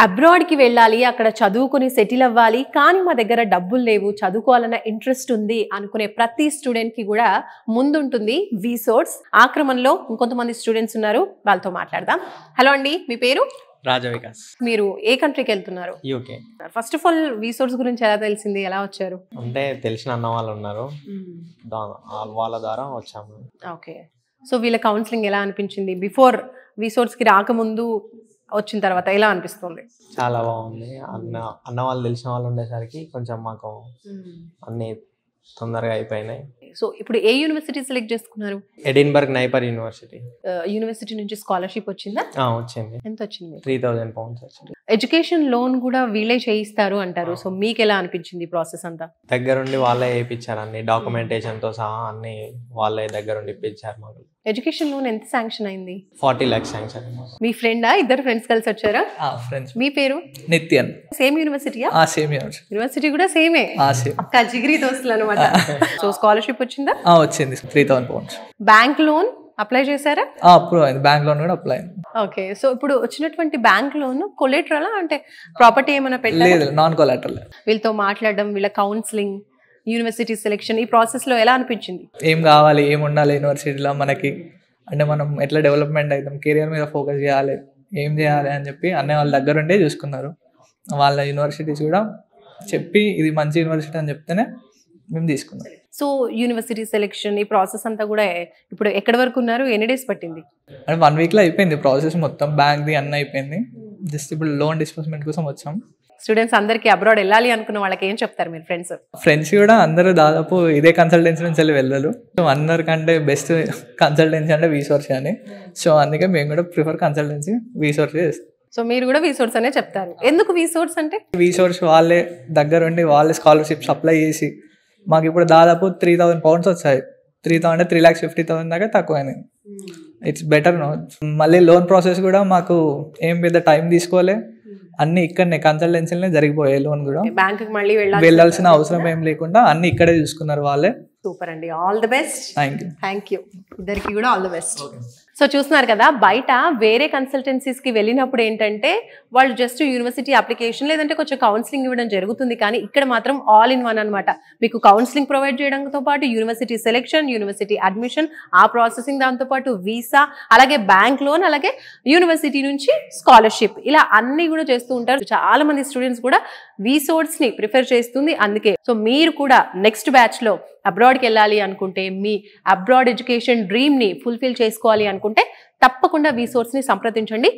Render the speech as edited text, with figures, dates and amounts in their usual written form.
అబ్రాడ్‌కి వెళ్ళాలి, అక్కడ చదువుకొని సెటిల్ అవ్వాలి, కానీ మా దగ్గర డబ్బులు లేవు, చదువుకోవాలన్న ఇంట్రెస్ట్ ఉంది అనుకునే ప్రతి స్టూడెంట్‌కి కూడా ముందుంటుంది విసోర్స్. ఆ క్రమంలో ఇంకొంతమంది స్టూడెంట్స్ ఉన్నారు, వాళ్ళతో మాట్లాడదాం. హలో అండి, మీ పేరు? రాజా వికాస్. మీరు ఏ కంట్రీకి వెళ్తున్నారు? యూకే. ఫస్ట్ ఆఫ్ ఆల్ విసోర్స్ గురించి ఎలా తెలిసింది, ఎలా వచ్చారు? అంటే తెలిసిన అన్న వాళ్ళు ఉన్నారు, వాళ్ళ ద్వారా వచ్చాము. ఓకే. సో వీళ్ళ కౌన్సిలింగ్ ఎలా అనిపించింది? బిఫోర్ విసోర్స్‌కి రాకముందు వచ్చిన తర్వాత ఎలా అనిపిస్తుంది? చాలా బాగుంది. అన్న వాళ్ళు తెలిసిన వాళ్ళు ఉండేసరికి కొంచెం మాకు అన్ని తొందరగా అయిపోయినాయి. సో ఇప్పుడు ఏ యూనివర్సిటీ సెలెక్ట్ చేసుకున్నారు? Edinburgh NIPER university. యూనివర్సిటీ నుంచి స్కాలర్షిప్ వచ్చిందా? వచ్చింది. ఎంత వచ్చింది? 3000 pounds వచ్చింది. ఎడ్యుకేషన్ లోన్ కూడా వీళ్ళే చేయిస్తారు అంటారు. సో మీకు ఎలా అనిపించింది ప్రాసెస్ అంతా? దగ్గరుండి వాళ్ళే వేయించారు, అన్ని డాక్యుమెంటేషన్ తో సహా అన్ని వాళ్ళే దగ్గరుండి ఇప్పించారు మాకు. ఎడ్యుకేషన్ లోన్ ఎంత శాంక్షన్ అయింది? 40 lakhs శాంక్షన్. మీ ఫ్రెండా? ఇద్దరు ఫ్రెండ్స్ కలిసి వచ్చారా? ఫ్రెండ్స్. మీ పేరు? నిత్యన్. సేమ్ యూనివర్సిటీయా? Same university. యూనివర్సిటీ కూడా సేమే. అక్క జిగిరి దోస్తులు అనమాట. సో స్కాలర్షిప్ వచ్చిందా? వచ్చింది. 3000 pounds. బ్యాంక్ లోన్ అప్లై చేశారా? అప్పుడు అయింది. బ్యాంక్ లోన్ కూడా అప్లై అయింది. ఓకే. సో ఇప్పుడు వచ్చినటువంటి బ్యాంక్ లోన్ కొలేటరల్ అంటే ప్రాపర్టీ ఏమైనా పెట్టారా? లేదు, నాన్ కొలాటరల్. వీళ్ళతో మాట్లాడడం, వీళ్ళ కౌన్సిలింగ్, యూనివర్సిటీ సెలెక్షన్, ఈ ప్రాసెస్ లో ఎలా అనిపించింది? ఏం కావాలి, ఏం ఉండాలి యూనివర్సిటీలో మనకి, అంటే మనం ఎట్లా డెవలప్మెంట్ అవుతాం, కెరియర్ మీద ఫోకస్ చేయాలి, ఏం చేయాలి అని చెప్పి అన్నీ వాళ్ళ దగ్గర ఉండే చూసుకున్నారు. వాళ్ళ యూనివర్సిటీస్ కూడా చెప్పి ఇది మంచి యూనివర్సిటీ అని చెప్తేనే మేము తీసుకున్నాం. సో యూనివర్సిటీ సెలెక్షన్, ఈ ప్రాసెస్ అంతా కూడా ఇప్పుడు ఎక్కడి వరకు ఉన్నారు? ఎన్ని డేస్ పట్టింది? అంటే 1 week లో అయిపోయింది ప్రాసెస్ మొత్తం. బ్యాంక్ది అన్నీ అయిపోయింది. జస్ట్ ఇప్పుడు లోన్ డిస్బర్స్మెంట్ కోసం వచ్చాం. స్టూడెంట్స్ అందరికి అబ్రాడ్ వెళ్ళాలి అనుకున్న వాళ్ళకి ఏం చెప్తారు మీరు? ఫ్రెండ్స్ కూడా అందరూ దాదాపు ఇదే కన్సల్టెన్సీ నుంచి వెళ్ళి వెళ్ళరు. సో అందరికంటే బెస్ట్ కన్సల్టెన్సీ అంటే విసోర్స్ అని. సో అందుకే మేము కూడా ప్రిఫర్ కన్సల్టెన్సీ విసోర్స్ చేస్తాం. సో మీరు కూడా విసోర్స్ అనే చెప్తారు. ఎందుకు విసోర్స్ అంటే? విసోర్స్ వాళ్ళే దగ్గరుండి వాళ్ళే స్కాలర్షిప్స్ అప్లై చేసి మాకు ఇప్పుడు దాదాపు 3000 pounds వచ్చాయి. 3000 అంటే 3,50,000 దాకా తక్కువైనాయి. It's better no. మళ్ళీ లోన్ ప్రాసెస్ కూడా మాకు ఏం పెద్ద టైం తీసుకోలే, అన్ని ఇక్కడనే కన్సల్టెన్సీలనే జరిగిపోయాయి. లోన్ కూడా బ్యాంక్ మళ్ళీ వెళ్ళాల్సిన అవసరం ఏం లేకుండా అన్ని ఇక్కడే చూసుకున్నారు వాళ్ళే. సూపర్ అండి, all the best. Thank you. ఇద్దరికి కూడా ఆల్ ది బెస్ట్. సో చూస్తున్నారు కదా, బయట వేరే కన్సల్టెన్సీస్కి వెళ్ళినప్పుడు ఏంటంటే వాళ్ళు జస్ట్ యూనివర్సిటీ అప్లికేషన్ లేదంటే కొంచెం కౌన్సిలింగ్ ఇవ్వడం జరుగుతుంది, కానీ ఇక్కడ మాత్రం ఆల్ ఇన్ వన్ అనమాట. మీకు కౌన్సిలింగ్ ప్రొవైడ్ చేయడంతో పాటు యూనివర్సిటీ సెలెక్షన్, యూనివర్సిటీ అడ్మిషన్, ఆ ప్రాసెసింగ్, దాంతోపాటు వీసా, అలాగే బ్యాంక్ లోన్, అలాగే యూనివర్సిటీ నుంచి స్కాలర్షిప్, ఇలా అన్ని కూడా చేస్తూ ఉంటారు. చాలా మంది స్టూడెంట్స్ కూడా విసోర్స్ ని ప్రిఫర్ చేస్తుంది. అందుకే సో మీరు కూడా నెక్స్ట్ బ్యాచ్ లో అబ్రాడ్కి వెళ్ళాలి అనుకుంటే, మీ అబ్రాడ్ ఎడ్యుకేషన్ డ్రీమ్ ని ఫుల్ఫిల్ చేసుకోవాలి అనుకుంటే తప్పకుండా విసోర్స్ ని సంప్రదించండి.